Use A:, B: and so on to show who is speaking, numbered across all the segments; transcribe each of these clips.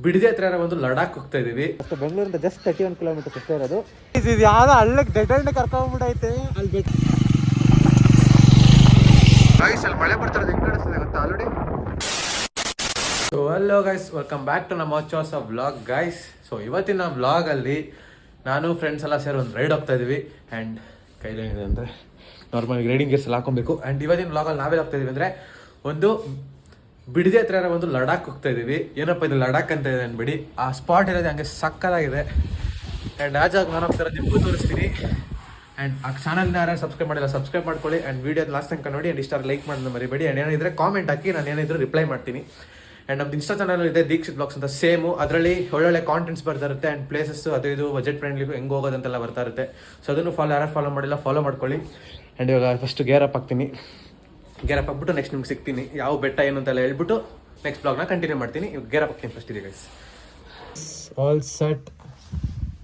A: ಬಿಡದಿ ಹತ್ರ ಒಂದು ಲಡಾಖ್ ಹೋಗ್ತಾ ಇದೀವಿ.
B: ಬೆಂಗಳೂರಿಂದ ಜಸ್ಟ್ 31 ಕಿಲೋಮೀಟರ್ ಅಷ್ಟೇ ಇರೋದು. ಇದು ಯಾವ್ದೋ ಹಳ್ಳಕ್ಕೆ ಡೆಡ್ ಕರ್ಕೊಂಡ್ಬಿಟ್ಟೈತೆ ಅಲ್ಲಿ ಬೆಟ್ಟ.
A: ಅಲ್ಲಿ ಮಳೆ ಬರ್ತಿರೋದು ಹೆಂಗ್ ಕಾಣಿಸ್ತದೆ ಗೊತ್ತಾ already. So hello guys, welcome back to ನಮ್ಮ watch of vlog guys. So ಇವತ್ತಿನ ವ್ಲಾಗ್ ಅಲ್ಲಿ ನಾನು ಫ್ರೆಂಡ್ಸ್ ಎಲ್ಲ ಸೇರಿ ಒಂದು ರೈಡ್ ಹೋಗ್ತಾ ಇದೀವಿ. ಆ್ಯಂಡ್ ಕೈಲೇನಿದೆ ಅಂದರೆ ನಾರ್ಮಲ್ ರೈಡಿಂಗ್ ಗೇರ್ಸ್ ಎಲ್ಲ ಹಾಕೊಬೇಕು. ಆ್ಯಂಡ್ ಇವತ್ತಿನ ವ್ಲಾಗಲ್ಲಿ ನಾವೇ ಹೋಗ್ತಾ ಇದೀವಿ ಅಂದರೆ ಒಂದು ಬಿಡದಿ ಹತ್ರ ಇರೋ ಒಂದು ಲಡಾಖ್ ಹೋಗ್ತಾ ಇದೀವಿ. ಏನಪ್ಪ ಇದು ಲಡಾಖ್ ಅಂತ ಇದೆ ಅನ್ಬಿಡಿ, ಆ ಸ್ಪಾಟ್ ಇರೋದು ಹಂಗೆ ಸಕ್ಕದಾಗಿದೆ. ಆ್ಯಂಡ್ ಆ ಜಾಗ ನಾನು ಹೋಗ್ತಾರೆ ನಿಮಗೂ ತೋರಿಸ್ತೀನಿ. ಆ್ಯಂಡ್ ಆ ಚಾನಲ್ನ ಯಾರು ಸಬ್ಸ್ಕ್ರೈಬ್ ಮಾಡಿಲ್ಲ ಸಬ್ಸ್ಕ್ರೈಬ್ ಮಾಡ್ಕೊಳ್ಳಿ. ಆ್ಯಂಡ್ ವೀಡಿಯೋದ ಲಾಸ್ಟ್ ತನಕ ನೋಡಿ. ಆ್ಯಂಡ್ ಇಷ್ಟ ಲೈಕ್ ಮಾಡೋದು ಮರಿಬೇಡಿ. ಆ್ಯಂಡ್ ಏನಿದ್ರೆ ಕಾಮೆಂಟ್ ಹಾಕಿ, ನಾನು ಏನಿದ್ರು ರಿಪ್ಲೈ ಮಾಡ್ತೀನಿ. ಆ್ಯಂಡ್ ನಮ್ದು ಇನ್ಸ್ಟಾ ಚಾನಲ್ ಇದೆ ದೀಕ್ಷಿತ್ ಬ್ಲಾಗ್ಸ್ ಅಂತ, ಸೇಮು. ಅದರಲ್ಲಿ ಒಳ್ಳೊಳ್ಳೆ ಕಾಂಟೆಂಟ್ಸ್ ಬರ್ತಾ ಇರುತ್ತೆ. ಆ್ಯಂಡ್ ಪ್ಲೇಸಸ್ ಅದು ಇದು ಬಜೆಟ್ ಫ್ರೆಂಡ್ಲಿ ಹೆಂಗೆ ಹೋಗೋದಂತೆಲ್ಲ ಬರ್ತಾ ಇರುತ್ತೆ. ಸೊ ಅದನ್ನು ಯಾರು ಫಾಲೋ ಮಾಡಿಲ್ಲ ಫಾಲೋ ಮಾಡ್ಕೊಳ್ಳಿ. ಆ್ಯಂಡ್ ಇವಾಗ ಫಸ್ಟ್ ಗೇರ್ ಅಪ್ ಹಾಕ್ತೀನಿ. ಗೇರ್ ಅಪ್ ಹಾಕ್ಬಿಟ್ಟು ನೆಕ್ಸ್ಟ್ ನಿಮ್ಗೆ ಸಿಗ್ತೀನಿ. ಯಾವ ಬೆಟ್ಟ ಏನು ಅಂತೆಲ್ಲ ಹೇಳ್ಬಿಟ್ಟು ನೆಕ್ಸ್ಟ್ ಬ್ಲಾಗ್ನ ಕಂಟಿನ್ಯೂ ಮಾಡ್ತೀನಿ. ಇವಾಗ ಗೇರ್ ಅಪ್ ಹಾಕ್ತೀನಿ ಫಸ್ಟ್ ಇದೆ ಗೈಸ್. ಆಲ್ ಸೆಟ್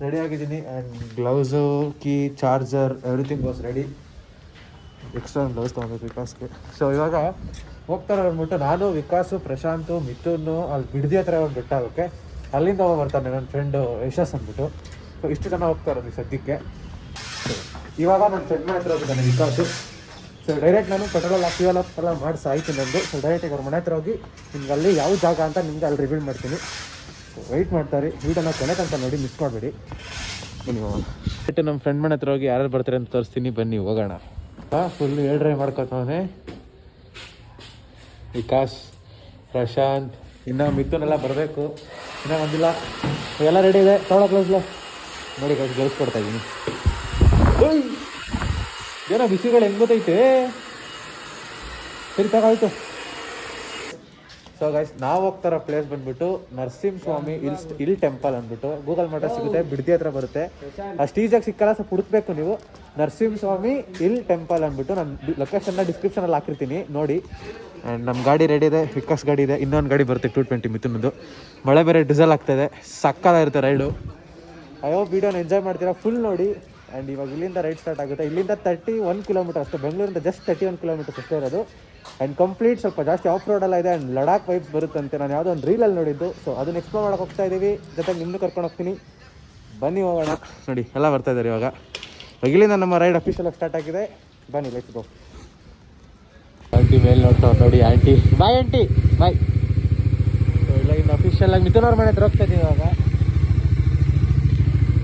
A: ರೆಡಿ ಆಗಿದ್ದೀನಿ. And gloves, key, charger, everything was ready. Extra gloves ತೊಗೊಬೇಕು ವಿಕಾಸ್ಗೆ. ಸೊ ಇವಾಗ ಹೋಗ್ತಾರೆ ಅಂದ್ಬಿಟ್ಟು ನಾನು, ವಿಕಾಸು, ಪ್ರಶಾಂತು, ಮಿಥುನು ಅಲ್ಲಿ ಬಿಡದಿ ಹತ್ರ ಒಂದು ಬೆಟ್ಟ ಆಗೋಕ್ಕೆ ಅಲ್ಲಿಂದ ಹೋಗಿ ಬರ್ತಾನೆ ನನ್ನ ಫ್ರೆಂಡು ಯಶಸ್ ಅಂದ್ಬಿಟ್ಟು. ಸೊ ಇಷ್ಟು ಜನ ಹೋಗ್ತಾ ಇರೋದು ಸದ್ಯಕ್ಕೆ. ಇವಾಗ ನನ್ನ ಫ್ರೆಂಡ್ ಮನೆ ಹತ್ರ ಹೋಗಿದ್ದಾನೆ ವಿಕಾಸು. ಸೊ ಡೈರೆಕ್ಟ್ ನಾನು ಪೆಟ್ರೋಲ್ ಫ್ಯೂಯಲ್ ಅಪ್ ಎಲ್ಲ ಮಾಡಿಸಿ ಆಯಿತು ನಂದು. ಸೊ ಡೈರೆಕ್ಟಾಗಿ ಅವ್ರ ಮನೆ ಹತ್ರ ಹೋಗಿ ನಿಮ್ಗೆ ಅಲ್ಲಿ ಯಾವ ಜಾಗ ಅಂತ ನಿಮ್ಗೆ ಅಲ್ಲಿ ರಿವೀಲ್ ಮಾಡ್ತೀನಿ. ಸೊ ವೆಯ್ಟ್ ಮಾಡ್ತಾರೆ. ವೀಡಿಯೋನ ಕೊನೆಗೆ ಅಂತ ನೋಡಿ, ಮಿಸ್ ಮಾಡಬೇಡಿ. ಬನ್ನಿ ಹೋಗೋಣ. ನಮ್ಮ ಫ್ರೆಂಡ್ ಮನೆ ಹತ್ರ ಹೋಗಿ ಯಾರು ಬರ್ತಾರೆ ಅಂತ ತೋರಿಸ್ತೀನಿ, ಬನ್ನಿ ಹೋಗೋಣ. ಫುಲ್ ಏರ್ ಡ್ರೈವ್ ಮಾಡ್ಕೊತಾವನೆ ವಿಕಾಸ್, ಪ್ರಶಾಂತ್, ಇನ್ನು ಮಿಥುನೆಲ್ಲ ಬರಬೇಕು, ಇನ್ನೂ ಬಂದಿಲ್ಲ. ಎಲ್ಲ ರೆಡಿ ಇದೆ. ತಗೊಳ ಕ್ಲೋಸ್ಲ ನೋಡಿ ಗೈಸ್, ಗೆಲ್ಸ್ಕೊಡ್ತಾ ಇದ್ದೀನಿ. ಏನೋ ಬಿಸಿಗಳು ಹೆಂಗೆ ಗೊತ್ತೈತೆ. ಸರಿ ತಗೋಯ್ತು. ಸೊ ಗೈಸ್, ನಾವು ಹೋಗ್ತಾರೋ ಪ್ಲೇಸ್ ಬಂದ್ಬಿಟ್ಟು ನರಸಿಂಹಸ್ವಾಮಿ ಹಿಲ್ ಟೆಂಪಲ್ ಅಂದ್ಬಿಟ್ಟು ಗೂಗಲ್ ಮಾಡ್ರೆ ಸಿಗುತ್ತೆ. ಬಿಡದಿ ಹತ್ರ ಬರುತ್ತೆ. ಅಷ್ಟು ಈಸಿಯಾಗಿ ಸಿಕ್ಕಲ್ಲ, ಸ್ವಲ್ಪ ಹುಡುಕ್ಬೇಕು ನೀವು. ನರಸಿಂಹಸ್ವಾಮಿ ಹಿಲ್ ಟೆಂಪಲ್ ಅಂದ್ಬಿಟ್ಟು ನಾನು ಲೊಕೇಶನ್ನ ಡಿಸ್ಕ್ರಿಪ್ಷನಲ್ಲಿ ಹಾಕಿರ್ತೀನಿ ನೋಡಿ. ಆ್ಯಂಡ್ ನಮ್ಮ ಗಾಡಿ ರೆಡಿ ಇದೆ, ವಿಕಾಸ್ ಗಾಡಿ ಇದೆ, ಇನ್ನೊಂದು ಗಾಡಿ ಬರುತ್ತೆ 220 ಮಿಥುನದು. ಮಳೆ ಬೇರೆ ಡೀಸೆಲ್ ಆಗ್ತಾಯಿದೆ, ಸಕ್ಕದಾಗಿರುತ್ತೆ ರೈಡು. ಅಯ್ಯೋ ವೀಡಿಯೋನ ಎಂಜಾಯ್ ಮಾಡ್ತೀರಾ ಫುಲ್ ನೋಡಿ. ಆ್ಯಂಡ್ ಇವಾಗ ಇಲ್ಲಿಂದ ರೈಡ್ ಸ್ಟಾರ್ಟ್ ಆಗುತ್ತೆ. ಇಲ್ಲಿಂದ 31 ಕಿಲೋಮೀಟರ್ ಅಷ್ಟೇ, ಬೆಂಗಳೂರಿಂದ ಜಸ್ಟ್ 31 ಕಿಲೋಮೀಟರ್ಸ್ ಅಷ್ಟೇ ಇರೋದು. ಆ್ಯಂಡ್ ಕಂಪ್ಲೀಟ್ ಸ್ವಲ್ಪ ಜಾಸ್ತಿ ಆಫ್ ರೋಡೆಲ್ಲ ಇದೆ. ಆ್ಯಂಡ್ ಲಡಾಖ್ ವೈಬ್ಸ್ ಬರುತ್ತಂತೆ. ನಾನು ಯಾವುದೋ ಒಂದು ರೀಲಲ್ಲಿ ನೋಡಿದ್ದು. ಸೊ ಅದನ್ನ ಎಕ್ಸ್ಪ್ಲೋರ್ ಮಾಡೋಕೆ ಹೋಗ್ತಾ ಇದ್ದೀವಿ. ಜೊತೆಗೆ ನಿಮ್ಮನ್ನು ಕರ್ಕೊಂಡು ಹೋಗ್ತೀನಿ, ಬನ್ನಿ ಹೋಗೋಣ. ನೋಡಿ ಎಲ್ಲ ಬರ್ತಾ ಇದ್ದಾರೆ ಇವಾಗ. ಇಲ್ಲಿಂದ ನಮ್ಮ ರೈಡ್ ಅಫಿಷಿಯಲಾಗಿ ಸ್ಟಾರ್ಟ್ ಆಗಿದೆ. ಬನ್ನಿ ಲೆಟ್ಸ್ ಗೋ. ಆಂಟಿ ಮೇಲೆ ನೋಡ್ತಾವೆ ನೋಡಿ. Aunty bye, aunty bye. So ಇಲ್ಲಿಂದ ಅಫಿಷಿಯಲಾಗಿ ಮಿಥುನ್ ಅವ್ರ ಮನೆ ಹತ್ರ ಹೋಗ್ತಾ ಇದ್ದೀವಿ ಇವಾಗ.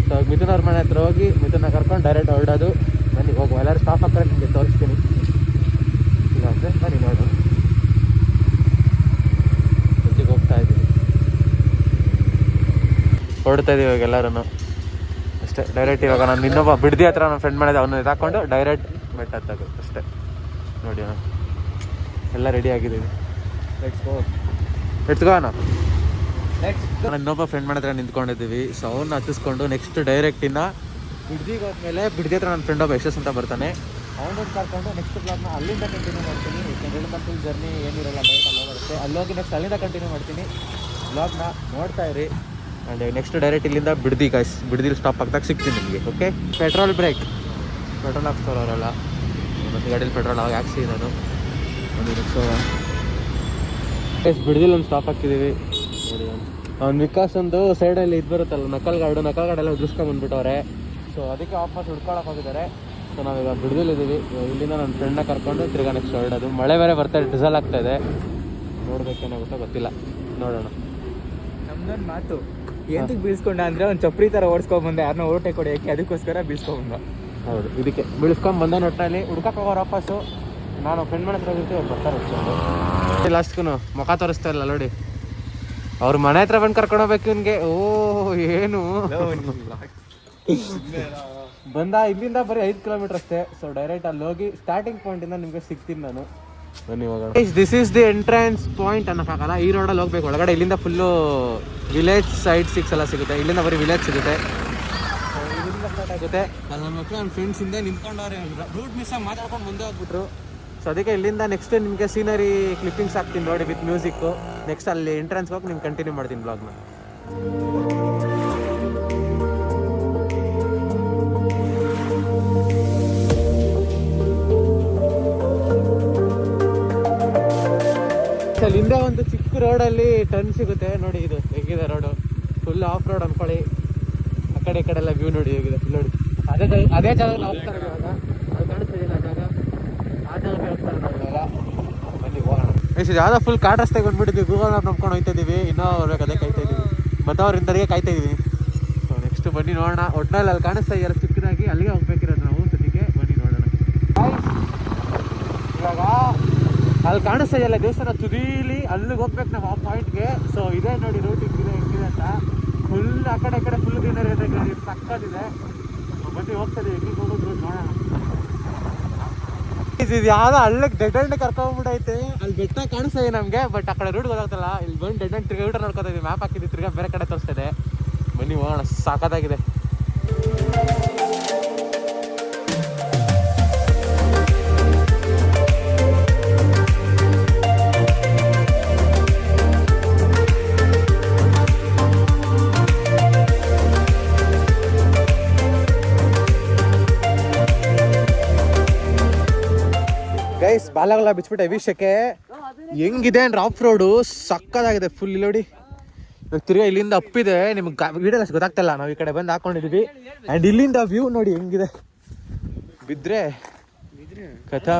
A: ಸೊ ಮಿಥುನ್ ಅವ್ರ ಮನೆ ಹತ್ರ ಹೋಗಿ ಮಿಥುನ ಕರ್ಕೊಂಡು ಡೈರೆಕ್ಟ್ ಹೊರಡೋದು. ಬನ್ನಿ ಹೋಗುವ. ಎಲ್ಲರೂ ಸ್ಟಾಪ್ ಹಾಕ್ತಾರೆ, ನಿಮಗೆ ತೋರಿಸ್ತೀನಿ. ಇಲ್ಲ ಅಂದರೆ ಬನ್ನಿ ನೋಡು. ಸದ್ಯಕ್ಕೆ ಹೋಗ್ತಾ ಇದ್ದೀವಿ, ಹೊರಡ್ತಾ ಇದ್ದೀವಿ ಇವಾಗ ಎಲ್ಲರೂ ಅಷ್ಟೇ. ಡೈರೆಕ್ಟ್ ಇವಾಗ ನಾನು ಇನ್ನೊಬ್ಬ ಬಿಡದಿ ಹತ್ರ ನನ್ನ ಫ್ರೆಂಡ್ ಮಾಡಿದೆ, ಅವನ್ನ ಹಾಕೊಂಡು ಡೈರೆಕ್ಟ್ ಬೆಟ್ಟ ಹತ್ತೋದು ಅಷ್ಟೇ. ನೋಡಿ ಎಲ್ಲ ರೆಡಿ ಆಗಿದ್ದೀವಿ. ಲೆಟ್ಸ್ ಗೋ ಅಣ್ಣ. ನಾನು ಇನ್ನೊಬ್ಬ ಫ್ರೆಂಡ್ ಮನೆ ಹತ್ರ ನಿಂತ್ಕೊಂಡಿದ್ದೀವಿ. ಸೊ ಅವನ್ನ ಹತ್ತಿಸ್ಕೊಂಡು ನೆಕ್ಸ್ಟ್ ಡೈರೆಕ್ಟ್ ಇನ್ನು ಬಿಡದಿಗೆ ಹೋದ್ಮೇಲೆ ಬಿಡದಿ ಹತ್ರ ನನ್ನ ಫ್ರೆಂಡ್ ಒಬ್ಬ ಯಶಸ್ ಅಂತ ಬರ್ತಾನೆ. ಅವನೊಂದು ಕರ್ಕೊಂಡು ನೆಕ್ಸ್ಟ್ ಬ್ಲಾಗ್ನ ಅಲ್ಲಿಂದ ಕಂಟಿನ್ಯೂ ಮಾಡ್ತೀನಿ. ಯಾಕೆಂದ್ರೆ ಫುಲ್ ಜರ್ನಿ ಏನಿರಲ್ಲ, ಬೈಕ್ ಅಲ್ಲಿ ಹೋಗುತ್ತೆ. ಅಲ್ಲೋಗಿ ನೆಕ್ಸ್ಟ್ ಅಲ್ಲಿಂದ ಕಂಟಿನ್ಯೂ ಮಾಡ್ತೀನಿ ಬ್ಲಾಗ್ನ, ನೋಡ್ತಾ ಇರಿ. ಆ್ಯಂಡ್ ನೆಕ್ಸ್ಟ್ ಡೈರೆಕ್ಟ್ ಇಲ್ಲಿಂದ ಬಿಡದಿ ಗೈಸ್. ಬಿಡದಿಲಿ ಸ್ಟಾಪ್ ಆಗ್ದಾಗ ಸಿಗ್ತೀನಿ ನಿಮಗೆ. ಓಕೆ, ಪೆಟ್ರೋಲ್ ಬ್ರೇಕ್, ಪೆಟ್ರೋಲ್ ಹಾಕ್ಸೋರಲ್ಲ ಮತ್ತು ಗಾಡೀಲಿ ಪೆಟ್ರೋಲ್ ಆಗಿ ಹಾಕ್ಸಿ ನಾನು ಒಂದು ನೆಕ್ಸ್ಟ್ ಬಿಡದಿಲ್ಲ ಒಂದು ಸ್ಟಾಪ್ ಹಾಕಿದ್ದೀವಿ ನೋಡಿ. ಅವ್ನು ವಿಕಾಸ್ ಒಂದು ಸೈಡಲ್ಲಿ ಇದು ಬರುತ್ತಲ್ಲ ನಕಲ್ ಗಾಡೆಲ್ಲ ಉದುರಿಸ್ಕೊಂಡ್ಬಂದ್ಬಿಟ್ಟವ್ರೆ. ಸೊ ಅದಕ್ಕೆ ವಾಪಸ್ ಹುಡ್ಕೊಳಕ್ಕೆ ಹೋಗಿದ್ದಾರೆ. ಸೊ ನಾವೀಗ ಬಿಡದಿಲ್ಲಿದ್ದೀವಿ. ಇಲ್ಲಿಂದ ನನ್ನ ಫ್ರೆಂಡ್ನ ಕರ್ಕೊಂಡು ತಿರ್ಗಾ ನೆಕ್ಸ್ಟ್ ಹೊರಡೋದು. ಮಳೆ ಬೇರೆ ಬರ್ತಾ ಇದೆ, ಡೀಸೆಲ್ ಆಗ್ತಾಯಿದೆ. ನೋಡ್ಬೇಕೇನಾಗುತ್ತೋ ಗೊತ್ತಿಲ್ಲ, ನೋಡೋಣ.
B: ನಮ್ದೊಂದು ಮಾತು ಎಂತಕ್ಕೆ ಬೀಳ್ಸ್ಕೊಂಡ ಅಂದರೆ ಒಂದು ಚಪ್ರಿ ಥರ ಓಡಿಸ್ಕೊಂಬಂದೆ, ಯಾರನ್ನ ಓಟೆ ಕೊಡೋಕ್ಕೆ, ಅದಕ್ಕೋಸ್ಕರ ಬೀಳ್ಸ್ಕೊಂಬಂದ.
A: ಹೌದು, ಇದಕ್ಕೆ ಬೀಳ್ಸ್ಕೊಂಬಂದ ಒಟ್ಟಿನಲ್ಲಿ ಹುಡ್ಕಕ್ಕೆ ಹೋಗೋರು ವಾಪಸ್ಸು. ನಾನು ಫ್ರೆಂಡ್ ಮನೆ ಹತ್ರ ಹೋಗಿರ್ತೀವಿ, ಅವ್ರು ಬರ್ತಾರೆ ಅಷ್ಟೊಂದು. ಲಾಸ್ಟ್ಗೂ ಮುಖ ತೋರಿಸ್ತಾ ಇಲ್ಲ ನೋಡಿ. ಅವ್ರ ಮನೆ ಹತ್ರ ಬಂದು ಕರ್ಕೊಂಡು ಹೋಗ್ಬೇಕು ಇವನಿಗೆ. ಓ ಏನು ಬಂದ. ಇಲ್ಲಿಂದ ಬರೀ 5 ಕಿಲೋಮೀಟರ್ ಅಷ್ಟೇ. ಸೊ ಡೈರೆಕ್ಟ್ ಅಲ್ಲಿ ಹೋಗಿ ಸ್ಟಾರ್ಟಿಂಗ್ ಪಾಯಿಂಟಿಂದ ನಿಮಗೆ ಸಿಗ್ತೀನಿ ನಾನು. ಬನ್ನಿ ಹೋಗೋಣ. This is the entrance point ಅನ್ನೋಕ್ಕಾಗಲ್ಲ, ಈ ರೋಡಲ್ಲಿ ಹೋಗ್ಬೇಕು ಒಳಗಡೆ. ಇಲ್ಲಿಂದ ಫುಲ್ಲು ವಿಲೇಜ್ ಸೈಡ್ ಸಿಕ್ಸ್ ಎಲ್ಲ ಸಿಗುತ್ತೆ. ಇಲ್ಲಿಂದ ಬರೀ ವಿಲೇಜ್ ಸಿಗುತ್ತೆ. ಇಲ್ಲಿಂದ ಸ್ಟಾರ್ಟ್ ಆಗುತ್ತೆ. ಅಲ್ಲಿ ನನ್ನ ಮಕ್ಕಳು ನನ್ನ ಫ್ರೆಂಡ್ಸಿಂದ ನಿಂತ್ಕೊಂಡವ್ರೆ, ರೂಟ್ ಮಿಸ್ ಆಗಿ ಮಾತಾಡ್ಕೊಂಡು ಮುಂದೆ ಹೋಗ್ಬಿಟ್ರು. ಸೊ ಅದಕ್ಕೆ ಇಲ್ಲಿಂದ ನೆಕ್ಸ್ಟ್ ನಿಮಗೆ ಸೀನರಿ ಕ್ಲಿಪ್ಪಿಂಗ್ಸ್ ಹಾಕ್ತೀನಿ ನೋಡಿ ವಿತ್ ಮ್ಯೂಸಿಕ್ಕು. ನೆಕ್ಸ್ಟ್ ಅಲ್ಲಿ ಎಂಟ್ರೆನ್ಸ್ ಹೋಗಿ ನಿಮ್ಗೆ ಕಂಟಿನ್ಯೂ ಮಾಡ್ತೀನಿ ಬ್ಲಾಗ್ನ. ಅಲ್ಲಿ ಹಿಂದೆ ಒಂದು ಚಿಕ್ಕ ರೋಡಲ್ಲಿ ಟರ್ನ್ ಸಿಗುತ್ತೆ ನೋಡಿ. ಇದು ಹೇಗಿದೆ ರೋಡು, ಫುಲ್ ಆಫ್ ರೋಡ್ ಅನ್ಕೊಳ್ಳಿ. ಆ ಕಡೆ ಈ ಕಡೆ ಎಲ್ಲ ವ್ಯೂ ನೋಡಿ ಹೇಗಿದೆ ಫುಲ್ ನೋಡಿ. ಅದೇ ಜಾಗ ನಾವು ಹೋಗ್ತಾ ಇರೋದು ಇವಾಗ. ಅದು ಕಾಣಿಸ್ತಿದೆಯಲ್ಲ ಆ ಜಾಗ, ಆ ಜಾಗಕ್ಕೆ ಹೋಗ್ತಾ ಇರೋದು ಇವಾಗ. ಬನ್ನಿ ಹೋಗೋಣ. ಯಾವುದೋ ಫುಲ್ ಕಾಡ್ ರಸ್ತೆಗೆ ಬಂದ್ಬಿಟ್ಟಿದ್ವಿ. ಗೂಗಲ್ ಮ್ಯಾಪ್ ನಂಬ್ಕೊಂಡು ಹೋಗ್ತಾ ಇದೀವಿ. ಇನ್ನೂ ಅವ್ರಿಗೆ ಅದೇ ಕಾಯ್ತಾ ಇದೀವಿ, ಬತ್ತವ್ರಿಂದರಿಗೆ ಕಾಯ್ತಾ ಇದೀವಿ. ಸೊ ನೆಕ್ಸ್ಟ್ ಬನ್ನಿ ನೋಡೋಣ. ಒಟ್ನಲ್ಲಿ ಅಲ್ಲಿ ಕಾಣಿಸ್ತಾ ಇದೆಯಲ್ಲ ಚಿಕ್ಕದಾಗಿ, ಅಲ್ಲಿಗೆ ಹೋಗ್ಬೇಕಿರೋದು ನಾವು ಸದ್ಯಕ್ಕೆ. ಬನ್ನಿ ನೋಡೋಣ. ಇವಾಗ ಅಲ್ಲಿ ಕಾಣಿಸ್ತಾ ಇದೆಯಲ್ಲ ದೇವಸ್ಥಾನ ತುದೀಲಿ, ಅಲ್ಲಿಗೆ ಹೋಗ್ಬೇಕು ನಾವು ಆ ಪಾಯಿಂಟ್ಗೆ. ಸೊ ಇದೇ ನೋಡಿ ರೂಟ್ ಹಿಂಗಿದೆ ಹೆಂಗಿದೆ ಅಂತ. ಫುಲ್ ಆ ಕಡೆ ಈ ಕಡೆ ಫುಲ್ ಗ್ರೀನರಿ ಇದೆ, ಸಕ್ಕತ್ತಿದೆ. ಬನ್ನಿ ಹೋಗ್ತಾ ಇದೀವಿ, ಹೆಂಗೆ ಹೋಗೋದು ರೂಟ್ ನೋಡೋಣ. ಇದು ಯಾವುದೋ ಹಳ್ಳಕ್ಕೆ ಡೆಡ್ ಎಂಡ್ ಕರ್ಕೊಂಡ್ಬಿಟ್ಟೈತೆ. ಅಲ್ಲಿ ಬೆಟ್ಟ ಕಾಣಿಸ್ತಾ ಇದೆ ನಮಗೆ, ಬಟ್ ಆ ಕಡೆ ರೂಟ್ ಗೊತ್ತಾಗ್ತಲ್ಲ. ಇಲ್ಲಿ ಬಂದು ಡೆಡ್ ಎಂಡ್ ತಿರ್ಗಾ ಊಟ ನೋಡ್ಕೊತಾ ಇದೀವಿ. ಮ್ಯಾಪ್ ಹಾಕಿದ್ವಿ, ತಿರ್ಗಾ ಬೇರೆ ಕಡೆ ತೋರಿಸ್ತಾ ಇದೆ. ಬನ್ನಿ ಹೋಗೋಣ, ಸಾಕಾಗಿದೆ. ಗೈಸ್ ಬಾಲಗಲ್ಲ ಬಿಚ್ಬಿಟ್ಟೆ ವಿಷಯಕ್ಕೆ. ಹೆಂಗಿದೆ ಅಂದ್ರೆ ಆಫ್ ರೋಡು ಸಕ್ಕದಾಗಿದೆ ಫುಲ್. ಇಲ್ಲಿ ನೋಡಿ ಇವಾಗ ತಿರ್ಗಾ ಇಲ್ಲಿಂದ ಅಪ್ಪಿದೆ. ನಿಮ್ಗೆ ವಿಡಿಯೋ ಗೊತ್ತಾಗ್ತಲ್ಲ, ನಾವು ಈ ಕಡೆ ಬಂದು ಹಾಕೊಂಡಿದೀವಿ. ಆ್ಯಂಡ್ ಇಲ್ಲಿಂದ ವ್ಯೂ ನೋಡಿ ಹೆಂಗಿದೆ, ಬಿದ್ದರೆ ಕಥಾ.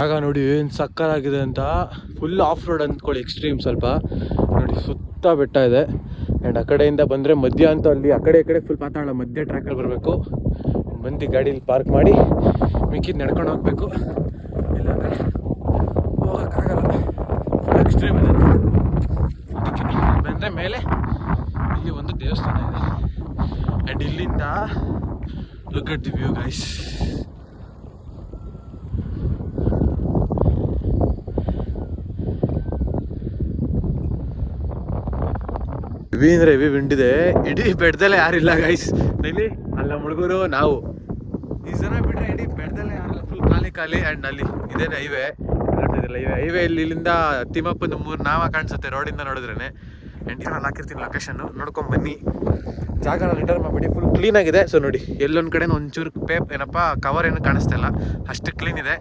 A: ಆಗ ನೋಡಿ ಏನು ಸಕ್ಕದಾಗಿದೆ ಅಂತ. ಫುಲ್ ಆಫ್ ರೋಡ್ ಅಂದ್ಕೊಳ್ಳಿ, ಎಕ್ಸ್ಟ್ರೀಮ್ ಸ್ವಲ್ಪ ನೋಡಿ. ಸುತ್ತ ಬೆಟ್ಟ ಇದೆ. ಆ್ಯಂಡ್ ಆ ಕಡೆಯಿಂದ ಬಂದರೆ ಮಧ್ಯ ಅಂತ ಅಲ್ಲಿ ಆ ಕಡೆ ಈ ಕಡೆ ಫುಲ್ ಪಾತಾಳ ಮಧ್ಯ ಟ್ರ್ಯಾಕಲ್ಲಿ ಬರಬೇಕು. ಬಂದು ಗಾಡೀಲಿ ಪಾರ್ಕ್ ಮಾಡಿ ಮಿಕ್ಕಿದ್ದು ನಡ್ಕೊಂಡು ಹೋಗ್ಬೇಕು. ಇಲ್ಲಾಂದರೆ ಹೋಗೋಕ್ಕಾಗಲ್ಲ, ಫುಲ್ ಎಕ್ಸ್ಟ್ರೀಮ್ ಇದೆ. ಅದಕ್ಕೆ ಬಂದರೆ ಮೇಲೆ ಇಲ್ಲಿ ಒಂದು ದೇವಸ್ಥಾನ ಇದೆ. ಆ್ಯಂಡ್ ಇಲ್ಲಿಂದ look at the view guys. Heavy ಅಂದರೆ ಹೆವಿ ವಿಂಡಿದೆ. ಇಡೀ ಬೆಟ್ಟದಲ್ಲೇ ಯಾರಿಲ್ಲ ಗೈಸ್. ಇಲ್ಲಿ ಅಲ್ಲ ಮುಳುಗರು ನಾವು ಈ ಜನ ಬಿಟ್ಟರೆ ಇಡೀ ಬೆಟ್ಟದಲ್ಲೇ ಯಾರಿಲ್ಲ, ಫುಲ್ ಖಾಲಿ ಖಾಲಿ. ಆ್ಯಂಡ್ ಅಲ್ಲಿ ಇದೇನೆ ಹೈವೇ ನೋಡ್ತಿದ್ದಿಲ್ಲ. ಹೈವೇ ಇಲ್ಲಿಂದ ತಿಮ್ಮಪ್ಪನ 3 ನಾವ ಕಾಣಿಸುತ್ತೆ ರೋಡಿಂದ ನೋಡಿದ್ರೇ. ಆ್ಯಂಡ್ ಇಲ್ಲಿ ಹಾಕಿರ್ತೀನಿ ಲೊಕೇಶನ್ನು, ನೋಡ್ಕೊಂಡು ಬನ್ನಿ. ಜಾಗನ ರಿಟರ್ನ್ ಮಾಡಿಬಿಡಿ. ಫುಲ್ ಕ್ಲೀನಾಗಿದೆ. ಸೊ ನೋಡಿ, ಎಲ್ಲೊಂದು ಕಡೆ ಒಂಚೂರು ಕವರ್ ಏನು ಕಾಣಿಸ್ತಾ ಇಲ್ಲ, ಅಷ್ಟು ಕ್ಲೀನ್ ಇದೆ.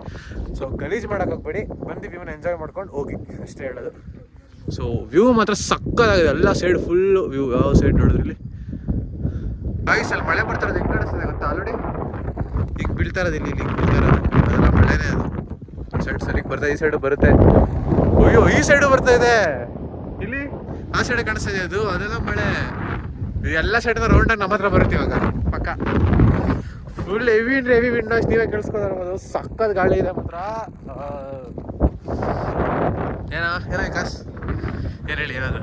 A: ಸೊ ಗಲೀಜು ಮಾಡೋಕೆ ಹೋಗ್ಬೇಡಿ, ಬಂದು ವ್ಯೂನ ಎಂಜಾಯ್ ಮಾಡ್ಕೊಂಡು ಹೋಗಿ ಅಷ್ಟೇ ಹೇಳೋದು. ಸೊ ವ್ಯೂ ಮಾತ್ರ ಸಕ್ಕದಾಗಿದೆ, ಎಲ್ಲ ಸೈಡ್ ಫುಲ್ ವ್ಯೂ. ಯಾವ ಸೈಡ್ ನೋಡಿದ್ರಿ ಇಲ್ಲಿ ಗೈಸ್, ಅಲ್ಲಿ ಮಳೆ ಬರ್ತಾರದು ಹೆಂಗೆ ಕಾಣಿಸ್ತದೆ ಗೊತ್ತಾ? ಆಲ್ರೆಡಿ ಹಿಂಗೆ ಬೀಳ್ತಾ ಇರೋದು, ಇಲ್ಲಿ ಹಿಂಗೆ ಬೀಳ್ತಾ ಇರೋದು ಅದೆಲ್ಲ ಮಳೆನೇ. ಅದು ಸೈಡ್ ಸರಿಗೆ ಬರ್ತಾ, ಈ ಸೈಡು ಬರುತ್ತೆ. ಅಯ್ಯೋ ಈ ಸೈಡು ಬರ್ತಾ ಇದೆ, ಇಲ್ಲಿ ಆ ಸೈಡ್ ಕಾಣಿಸ್ತಾ ಇದೆ. ಅದು ಅದೆಲ್ಲ ಮಳೆ. ಎಲ್ಲ ಸೈಡಿಂದ ರೌಂಡಾಗಿ ನಮ್ಮ ಹತ್ರ ಬರುತ್ತೆ ಇವಾಗ ಪಕ್ಕ. ಫುಲ್ ಹೆವಿ ಅಂದರೆ ಹೆವಿ ವಿಂಡೋಸ್, ನೀವೇ ಕೇಳಿಸ್ಕೊಳ್ಬೋದು. ಸಕ್ಕತ್ ಗಾಳಿ ಇದೆ ಮಾತ್ರ. ಏನೋ ವಿಕಾಸ್ ಏನು ಹೇಳಿ, ಏನಾದ್ರು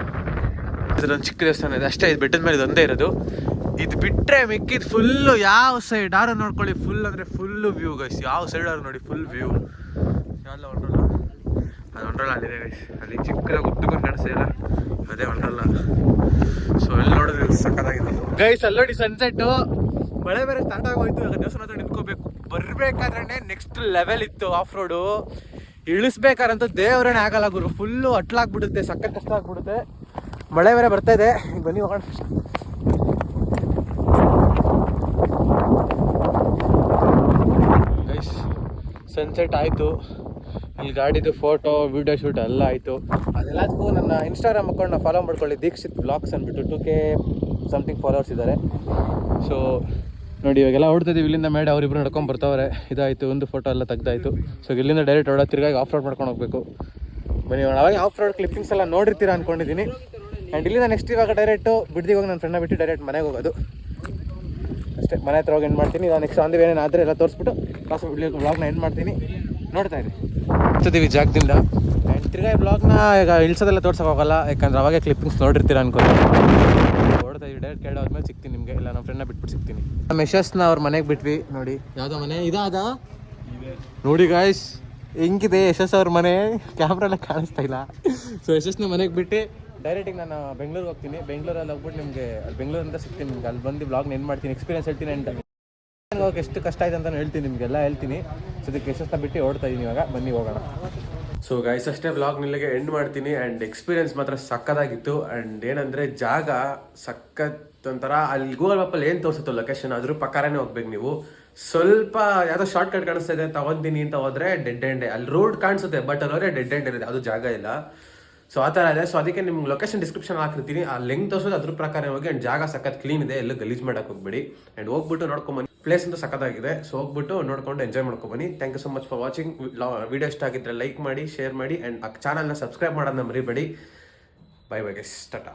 A: ಇದೊಂದು ಚಿಕ್ಕ ದೇವಸ್ಥಾನ ಇದೆ ಅಷ್ಟೇ. ಇದು ಬೆಟ್ಟದ ಮೇಲೆ ಇದೊಂದೇ ಇರೋದು. ಇದು ಬಿಟ್ಟರೆ ಮಿಕ್ಕಿದ್ದು ಫುಲ್ಲು ಯಾವ ಸೈಡ್ ಆರು ನೋಡ್ಕೊಳ್ಳಿ, ಫುಲ್ ಅಂದರೆ ಫುಲ್ಲು ವ್ಯೂ ಗೈಸ್. ಯಾವ ಸೈಡ್ ಆರು ನೋಡಿ ಫುಲ್ ವ್ಯೂ. ಯಾವಲ್ಲ ವಂಡ್ರಲ್ಲ, ಅದು ವಂಡ್ರಲ್ಲ ಅಲ್ಲಿದೆ ಗೈಸ್. ಅಲ್ಲಿ ಚಿಕ್ಕದಾಗಿ ಉದ್ದಕೊಂಡು ಕಾಣಿಸ್ತಿಲ್ಲ, ಅದೇ ವಂಡ್ರಲ್ಲ. ಸೊ ಎಲ್ಲಿ ನೋಡಿದ್ರೆ ಸಕ್ಕತ್ತಾಗಿದೆ ಗೈಸ್. ಅಲ್ಲಿ ನೋಡಿ ಸನ್ಸೆಟ್ಟು. ಮಳೆ ಬೇರೆ ಸ್ಟಾರ್ಟ್ ಆಗೋಯ್ತು. ಇವಾಗ ದೇವಸ್ಥಾನ ಹತ್ರ ನಿಂತ್ಕೋಬೇಕು. ಬರಬೇಕಾದ್ರೆ ನೆಕ್ಸ್ಟ್ ಲೆವೆಲ್ ಇತ್ತು ಆಫ್ ರೋಡು. ಇಳಿಸ್ಬೇಕಾರಂತೂ ದೇವ್ರೇನೆ ಆಗಲ್ಲ ಗುರು, ಫುಲ್ಲು ಅಟ್ಲಾಗ್ಬಿಡುತ್ತೆ, ಸಕ್ಕತ್ ಕಷ್ಟ ಆಗ್ಬಿಡುತ್ತೆ. ಮಳೆ ಬೇರೆ ಬರ್ತಾ ಇದೆ. ಬನ್ನಿ ಹೋಗೋಣ. ಗೈಸ್ ಸನ್ಸೆಟ್ ಆಯಿತು. ಇಲ್ಲಿ ಗಾಡಿದು ಫೋಟೋ ವಿಡಿಯೋ ಶೂಟ್ ಎಲ್ಲ ಆಯಿತು. ಅದೆಲ್ಲದಕ್ಕೂ ನನ್ನ ಇನ್ಸ್ಟಾಗ್ರಾಮ್ ಅಕೌಂಟ್ನ ಫಾಲೋ ಮಾಡ್ಕೊಳ್ಳಿ, ದೀಕ್ಷಿತ್ ವ್ಲಾಗ್ಸ್ ಅಂದ್ಬಿಟ್ಟು. 2K ಸಮಥಿಂಗ್ ಫಾಲೋವರ್ಸ್ ಇದ್ದಾರೆ. ಸೊ ನೋಡಿ ಇವಾಗೆಲ್ಲ ಹೊಡ್ತಿದ್ದೀವಿ ಇಲ್ಲಿಂದ ಮೇಡ. ಅವರಿಬ್ರು ನಡ್ಕೊಂಡು ಬರ್ತಾವ್ರೆ. ಇದಾಯಿತು, ಒಂದು ಫೋಟೋ ಎಲ್ಲ ತೆಗ್ದಾಯಿತು. ಸೊ ಇಲ್ಲಿಂದ ಡೈರೆಕ್ಟ್ ಹೊಡ ತಿರ್ಗಾಗಿ ಆಫ್ ರೋಡ್ ಮಾಡ್ಕೊಂಡು ಹೋಗಬೇಕು. ಬನ್ನಿ ಅವಾಗ ಆಫ್ ರೋಡ್ ಕ್ಲಿಪ್ಪಿಂಗ್ಸ್ ಎಲ್ಲ ನೋಡಿರ್ತೀರಾ ಅಂದ್ಕೊಂಡಿದ್ದೀನಿ. ಆ್ಯಂಡ್ ಇಲ್ಲಿಂದ ನೆಕ್ಸ್ಟ್ ಇವಾಗ ಡೈರೆಕ್ಟು ಬಿಡ್ದಿಗೆ ಹೋಗಿ ನನ್ನ ಫ್ರೆಂಡ್ನ ಬಿಟ್ಟು ಡೈರೆಕ್ಟ್ ಮನೆಗೆ ಹೋಗೋದು ಅಷ್ಟೇ. ಮನೆ ಹತ್ರ ಹೋಗಿ ಎಂಡ್ ಮಾಡ್ತೀನಿ. ನಾನು ನೆಕ್ಸ್ಟ್ ಆನ್ ದಿ ವೇನೆ ಆದರೆ ಎಲ್ಲ ತೋರಿಸ್ಬಿಟ್ಟು ಕಾಸು ವ್ಲಾಗ್ನ ಎಂಡ್ ಮಾಡ್ತೀನಿ. ನೋಡ್ತಾ ಇರಿ ಇರ್ತೀವಿ ಜಾಗದಿಂದ. ಆ್ಯಂಡ್ ತಿರ್ಗಾ ಬ್ಲಾಗ್ನ ಈಗ ಇಳಿಸೋದೆಲ್ಲ ತೋರ್ಸೋಕೆ ಹೋಗಲ್ಲ, ಯಾಕಂದ್ರೆ ಅವಾಗೆ ಕ್ಲಿಪ್ಪಿಂಗ್ಸ್ ನೋಡಿರ್ತೀರ ಅನ್ಕೊಂಡು. ಹೊಡ್ತಾ ಇದ್ದೀವಿ ಡೈರೆಕ್ಟ್ ಕೆಳಗೆ ಹೋದ್ಮೇಲೆ ಸಿಗ್ತೀನಿ ನಿಮಗೆ. ಇಲ್ಲ ನಮ್ಮ ಫ್ರೆಂಡ್ನ ಬಿಟ್ಬಿಟ್ಟು ಸಿಗ್ತೀನಿ. ನಮ್ಮ ಯಶಸ್ನ ಅವ್ರ ಮನೆಗೆ ಬಿಟ್ವಿ. ನೋಡಿ ಯಾವುದೋ ಮನೆ ಇದಾದ ನೋಡಿ ಗಾಯ್ಸ್, ಹೆಂಗಿದೆ ಯಶಸ್ ಅವ್ರ ಮನೆ. ಕ್ಯಾಮ್ರೆಲ್ಲ ಕಾಣಿಸ್ತಾ ಇಲ್ಲ. ಸೊ ಯಶಸ್ನ ಮನೆಗೆ ಬಿಟ್ಟು ಡೈರೆಕ್ಟಿಗೆ ನಾನು ಬೆಂಗಳೂರಿಗೆ ಹೋಗ್ತೀನಿ. ಬೆಂಗಳೂರಲ್ಲಿ ಹೋಗ್ಬಿಟ್ಟು ನಿಮಗೆ ಅಲ್ಲಿ ಬೆಂಗಳೂರಿಂದ ಸಿಗ್ತೀನಿ ನಿಮ್ಗೆ. ಅಲ್ಲಿ ಬಂದು ಬ್ಲಾಗ್ನ ಏನು ಮಾಡ್ತೀನಿ, ಎಕ್ಸ್ಪೀರಿಯನ್ಸ್ ಹೇಳ್ತೀನಿ. ಆ್ಯಂಡ್ ಹೋಗಕ್ಕೆ ಎಷ್ಟು ಕಷ್ಟ ಆಯ್ತು ಅಂತ ಹೇಳ್ತೀನಿ, ನಿಮಗೆಲ್ಲ ಹೇಳ್ತೀನಿ. ಸೊ ಅದಕ್ಕೆ ಯಶಸ್ನ ಬಿಟ್ಟು ಓಡ್ತಾ ಇದ್ದೀನಿ ಇವಾಗ. ಬನ್ನಿ ಹೋಗೋಣ. ಸೊ ಗೈಸ್ ಅಷ್ಟೇ ವ್ಲಾಗ್ ನಿಲ್ಲಿಗೆ ಎಂಡ್ ಮಾಡ್ತೀನಿ. ಆ್ಯಂಡ್ ಎಕ್ಸ್ಪೀರಿಯನ್ಸ್ ಮಾತ್ರ ಸಕ್ಕದಾಗಿತ್ತು. ಆ್ಯಂಡ್ ಏನಂದರೆ ಜಾಗ ಸಖತ್ ಒಂಥರ. ಅಲ್ಲಿ ಗೂಗಲ್ ಮ್ಯಾಪಲ್ಲಿ ಏನು ತೋರಿಸುತ್ತೋ ಲೊಕೇಶನ್ ಅದ್ರ ಪ್ರಕಾರನೇ ಹೋಗ್ಬೇಕು ನೀವು. ಸ್ವಲ್ಪ ಯಾವುದೋ ಶಾರ್ಟ್ ಕಟ್ ಕಾಣಿಸ್ತಾ ಇದೆ ತಗೊಂತೀನಿ ಅಂತ ಹೋದ್ರೆ ಡೆಡ್ ಎಂಡೆ. ಅಲ್ಲಿ ರೋಡ್ ಕಾಣಿಸುತ್ತೆ, ಬಟ್ ಅಲ್ಲವರೆ ಡೆಡ್ ಎಂಡ್ ಇರುತ್ತೆ, ಅದು ಜಾಗ ಇಲ್ಲ. ಸೊ ಆ ಥರ ಇದೆ. ಸೊ ಅದಕ್ಕೆ ನಿಮ್ಗೆ ಲೊಕೇಶನ್ ಡಿಸ್ಕ್ರಿಪ್ಷನ್ ಹಾಕಿರ್ತೀನಿ, ಆ ಲಿಂಕ್ ತೋರಿಸೋದು ಅದ್ರ ಪ್ರಕಾರ ಹೋಗಿ. ಆ್ಯಂಡ್ ಜಾಗ ಸಖತ್ ಕ್ಲೀನ್ ಇದೆ, ಎಲ್ಲ ಗಲೀಜ್ ಮಾಡಕ್ಕೆ ಹೋಗ್ಬೇಡಿ. ಆ್ಯಂಡ್ ಹೋಗ್ಬಿಟ್ಟು ನೋಡ್ಕೊಂಬನ್ನಿ, ಪ್ಲೇಸ್ ಅಂತೂ ಸಖತ್ತಾಗಿದೆ. ಸೊ ಹೋಗ್ಬಿಟ್ಟು ನೋಡ್ಕೊಂಡು ಎಂಜಾಯ್ ಮಾಡ್ಕೊಬನ್ನಿ. Thank you so much for watching. Video ಇಷ್ಟ ಆಗಿದ್ರೆ ಲೈಕ್ ಮಾಡಿ, ಶೇರ್ ಮಾಡಿ, ಆ್ಯಂಡ್ ಆ ಚಾನಲ್ನ ಸಬ್ಸ್ಕ್ರೈಬ್ ಮಾಡೋದನ್ನ ಮರಿಬೇಡಿ. Bye bye guys, Tata.